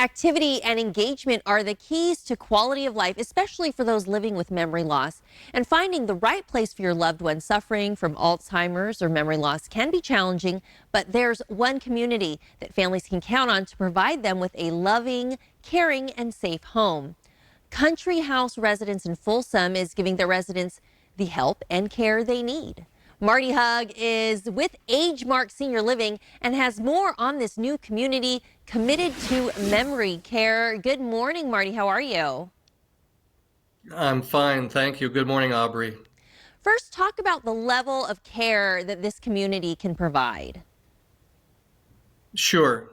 Activity and engagement are the keys to quality of life, especially for those living with memory loss. And finding the right place for your loved one suffering from Alzheimer's or memory loss can be challenging, but there's one community that families can count on to provide them with a loving, caring, and safe home. Country House Residence in Folsom is giving their residents the help and care they need. Marty Hug is with AgeMark Senior Living and has more on this new community committed to memory care. Good morning, Marty. How are you? I'm fine, thank you. Good morning, Aubrey. First, talk about the level of care that this community can provide. Sure.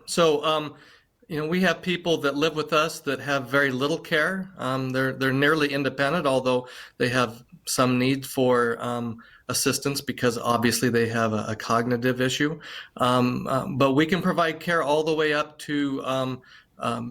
We have people that live with us that have very little care. They're nearly independent, although they have some need for assistance because obviously they have a cognitive issue. But we can provide care all the way up to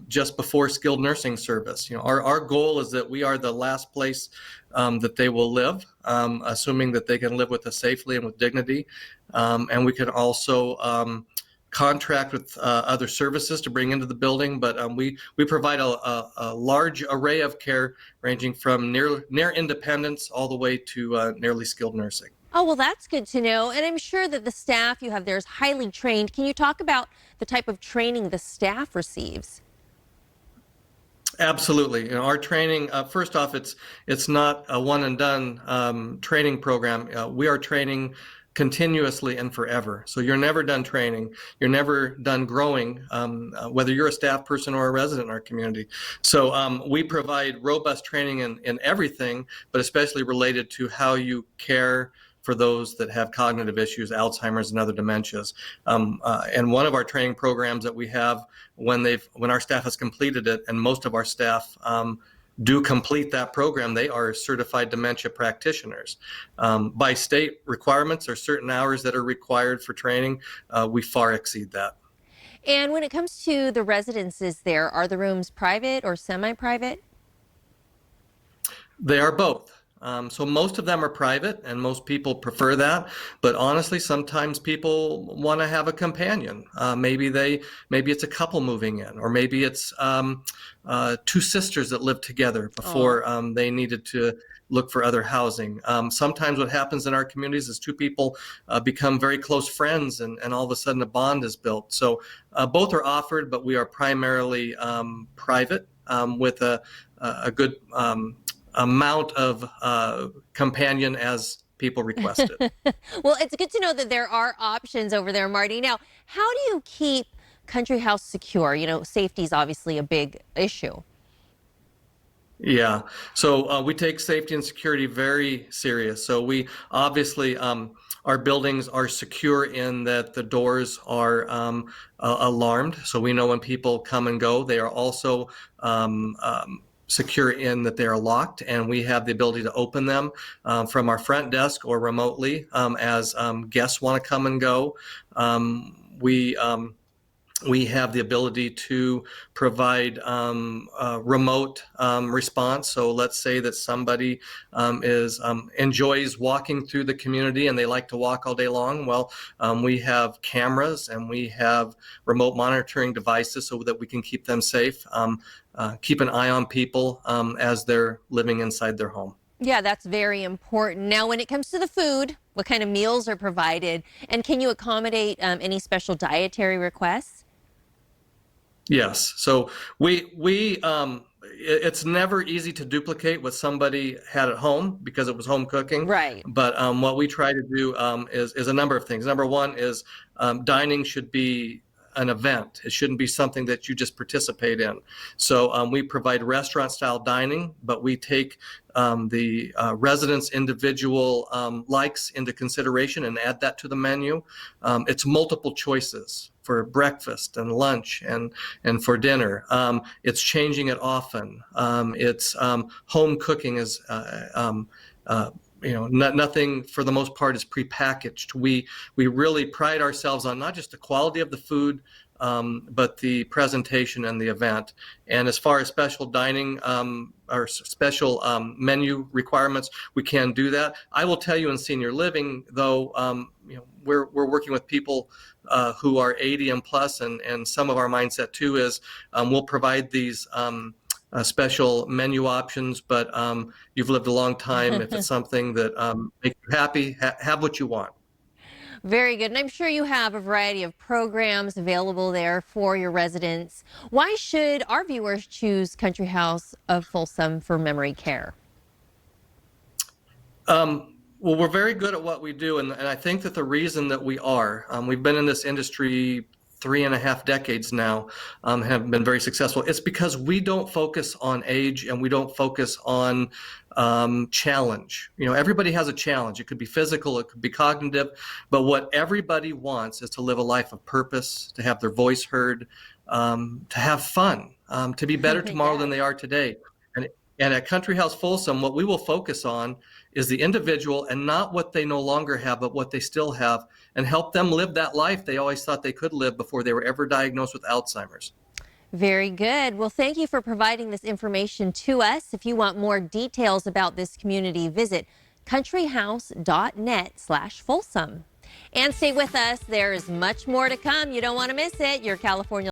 just before skilled nursing service. Our goal is that we are the last place that they will live, assuming that they can live with us safely and with dignity. And we can also contract with other services to bring into the building, but we provide a large array of care ranging from near independence all the way to nearly skilled nursing. Oh, well, that's good to know. And I'm sure that the staff you have there is highly trained. Can you talk about the type of training the staff receives? Absolutely. Our training, first off, it's not a one and done training program. We are training continuously and forever. So you're never done training. You're never done growing, whether you're a staff person or a resident in our community. So we provide robust training in everything, but especially related to how you care for those that have cognitive issues, Alzheimer's and other dementias. And one of our training programs that we have when our staff has completed it, and most of our staff do complete that program, they are certified dementia practitioners. By state requirements, there are certain hours that are required for training. We far exceed that. And when it comes to the residences there, are the rooms private or semi-private? They are both. So most of them are private, and most people prefer that. But honestly, sometimes people want to have a companion. Maybe it's a couple moving in, or maybe it's two sisters that live together before they needed to look for other housing. Sometimes what happens in our communities is two people become very close friends, and all of a sudden a bond is built. So both are offered, but we are primarily private with a good amount of companion as people requested. Well, it's good to know that there are options over there, Marty. Now, how do you keep Country House secure? Safety is obviously a big issue. Yeah, so we take safety and security very serious. So we obviously, our buildings are secure in that the doors are alarmed. So we know when people come and go. They are also secure in that they are locked, and we have the ability to open them from our front desk or remotely as guests want to come and go. We have the ability to provide remote response. So let's say that somebody enjoys walking through the community and they like to walk all day long. Well, we have cameras and we have remote monitoring devices so that we can keep them safe, keep an eye on people as they're living inside their home. Yeah, that's very important. Now, when it comes to the food, what kind of meals are provided, and can you accommodate any special dietary requests? Yes. So it's never easy to duplicate what somebody had at home because it was home cooking. Right. But what we try to do is a number of things. Number one is dining should be an event. It shouldn't be something that you just participate in. So we provide restaurant style dining, but we take the residents' individual likes into consideration and add that to the menu. It's multiple choices for breakfast and lunch and for dinner. It's changing it often. It's home cooking is nothing for the most part is prepackaged. We really pride ourselves on not just the quality of the food, but the presentation and the event. And as far as special dining or special menu requirements, we can do that. I will tell you, in senior living, though, we're working with people who are 80 and plus, and some of our mindset too is we'll provide these special menu options, but you've lived a long time. If it's something that makes you happy, have what you want. Very good. And I'm sure you have a variety of programs available there for your residents. Why should our viewers choose Country House of Folsom for memory care? Well, we're very good at what we do, and I think that the reason that we are, we've been in this industry 3.5 decades now, have been very successful. It's because we don't focus on age and we don't focus on challenge. Everybody has a challenge. It could be physical, it could be cognitive, but what everybody wants is to live a life of purpose, to have their voice heard, to have fun, to be better tomorrow than they are today. And at Country House Folsom, what we will focus on is the individual and not what they no longer have, but what they still have, and help them live that life they always thought they could live before they were ever diagnosed with Alzheimer's. Very good. Well, thank you for providing this information to us. If you want more details about this community, visit countryhouse.net/Folsom. And stay with us. There is much more to come. You don't want to miss it. Your California